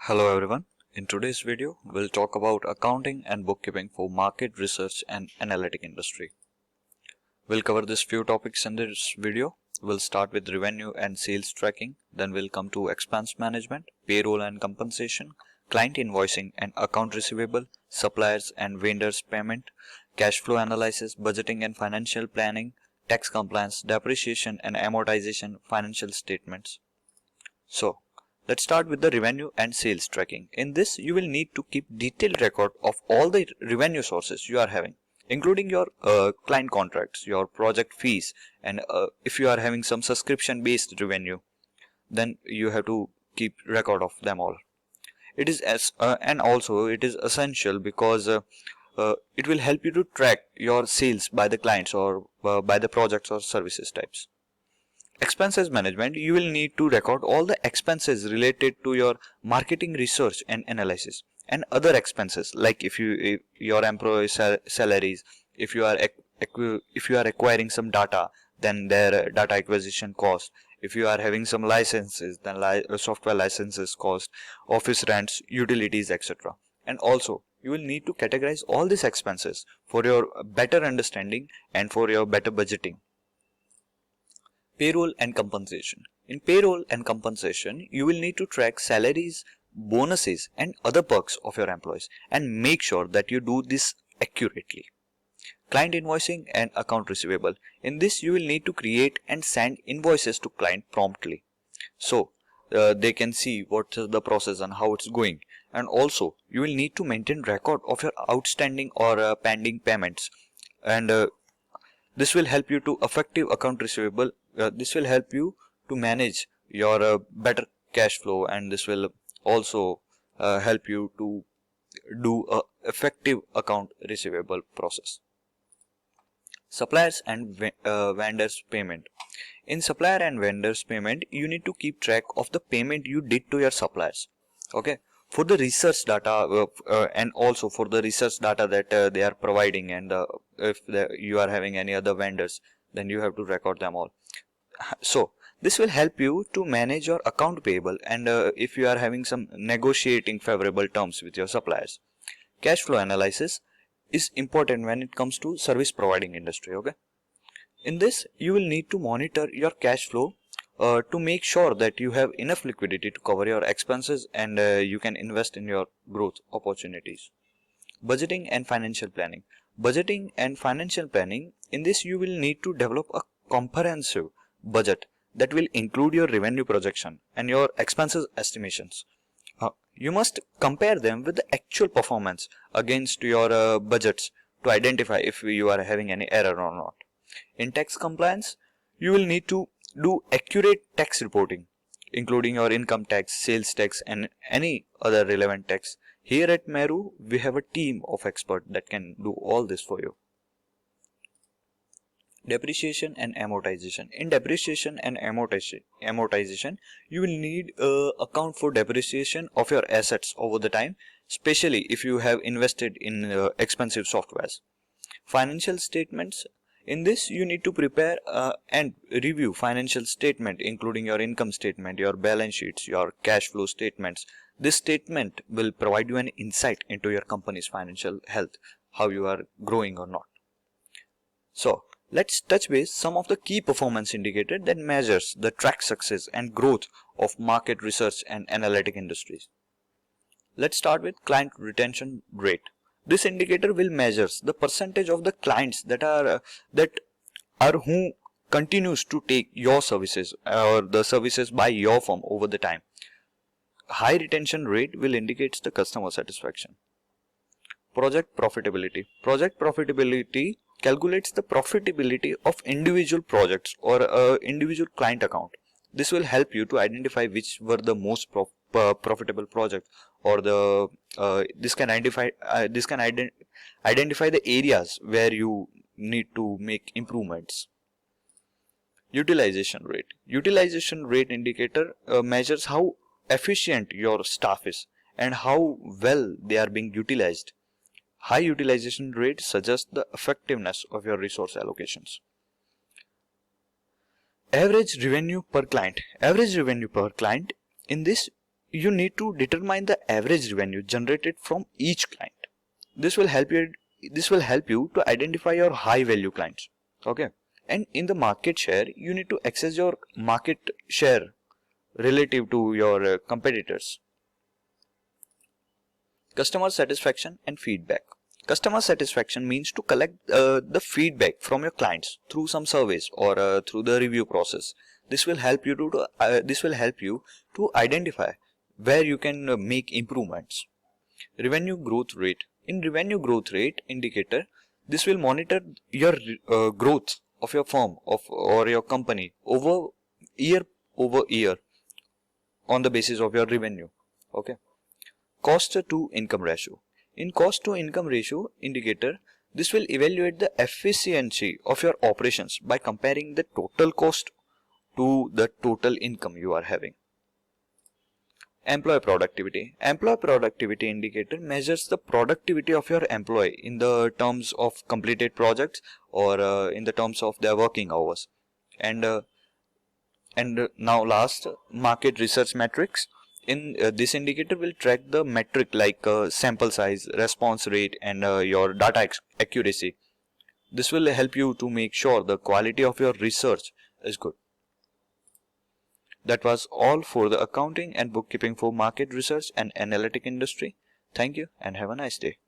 Hello everyone. In today's video, we'll talk about accounting and bookkeeping for market research and analytic industry. We'll cover this few topics in this video. We'll start with revenue and sales tracking, then we'll come to expense management, payroll and compensation, client invoicing and account receivable, suppliers and vendors payment, cash flow analysis, budgeting and financial planning, tax compliance, depreciation and amortization, financial statements. So, let's start with the revenue and sales tracking. In this, you will need to keep detailed record of all the revenue sources you are having, including your client contracts, your project fees, and if you are having some subscription-based revenue, then you have to keep record of them all. It is and also it is essential because it will help you to track your sales by the clients or by the projects or services types. Expenses management, you will need to record all the expenses related to your marketing research and analysis and other expenses, like if your employee salaries, if you are acquiring some data, then their data acquisition cost, if you are having some licenses, then software licenses cost, office rents, utilities, etc. And also you will need to categorize all these expenses for your better understanding and for your better budgeting. Payroll and compensation. In payroll and compensation, you will need to track salaries, bonuses, and other perks of your employees and make sure that you do this accurately. Client invoicing and account receivable. In this, you will need to create and send invoices to client promptly, so they can see what is the process and how it's going. And also, you will need to maintain record of your outstanding or pending payments, and this will help you to effective account receivable. This will help you to manage your better cash flow, and this will also help you to do a effective account receivable process. Suppliers and vendors payment. In supplier and vendors payment, you need to keep track of the payment you did to your suppliers. Okay. For the research data and also for the research data that they are providing, and if you are having any other vendors, then you have to record them all. So this will help you to manage your account payable, and if you are having some negotiating favorable terms with your suppliers. Cash flow analysis is important when it comes to service providing industry. Okay, in this you will need to monitor your cash flow to make sure that you have enough liquidity to cover your expenses, and you can invest in your growth opportunities. Budgeting and financial planning. Budgeting and financial planning, in this you will need to develop a comprehensive budget that will include your revenue projection and your expenses estimations. You must compare them with the actual performance against your budgets to identify if you are having any error or not. In tax compliance, you will need to do accurate tax reporting, including your income tax, sales tax, and any other relevant tax. Here at Meru, we have a team of experts that can do all this for you. Depreciation and amortization. In depreciation and amortization, you will need account for depreciation of your assets over the time, especially if you have invested in expensive softwares. Financial statements. In this, you need to prepare and review financial statement, including your income statement, your balance sheets, your cash flow statements. This statement will provide you an insight into your company's financial health, how you are growing or not. So, let's touch base some of the key performance indicators that measures the track success and growth of market research and analytic industries. Let's start with client retention rate. This indicator will measure the percentage of the clients that are who continues to take your services or the services by your firm over the time. High retention rate will indicate the customer satisfaction. Project profitability. Project profitability calculates the profitability of individual projects or individual client account. This will help you to identify which were the most profitable project, or this can identify the areas where you need to make improvements. Utilization rate. Utilization rate indicator measures how efficient your staff is and how well they are being utilized. High utilization rate suggests the effectiveness of your resource allocations. Average revenue per client. Average revenue per client, in this you need to determine the average revenue generated from each client. This will help you to identify your high value clients. Okay. And in the market share, you need to access your market share relative to your competitors. Customer satisfaction and feedback. Customer satisfaction means to collect the feedback from your clients through some surveys or through the review process. This will help you to identify where you can make improvements. Revenue growth rate. In revenue growth rate indicator, this will monitor your growth of your firm or your company over year on the basis of your revenue. Okay. Cost to income ratio. In cost to income ratio indicator, this will evaluate the efficiency of your operations by comparing the total cost to the total income you are having. Employee productivity. Employee productivity indicator measures the productivity of your employee in the terms of completed projects or in the terms of their working hours. And now last, market research metrics. In this indicator will track the metric like sample size, response rate, and your data accuracy. This will help you to make sure the quality of your research is good. That was all for the accounting and bookkeeping for market research and analytic industry. Thank you and have a nice day.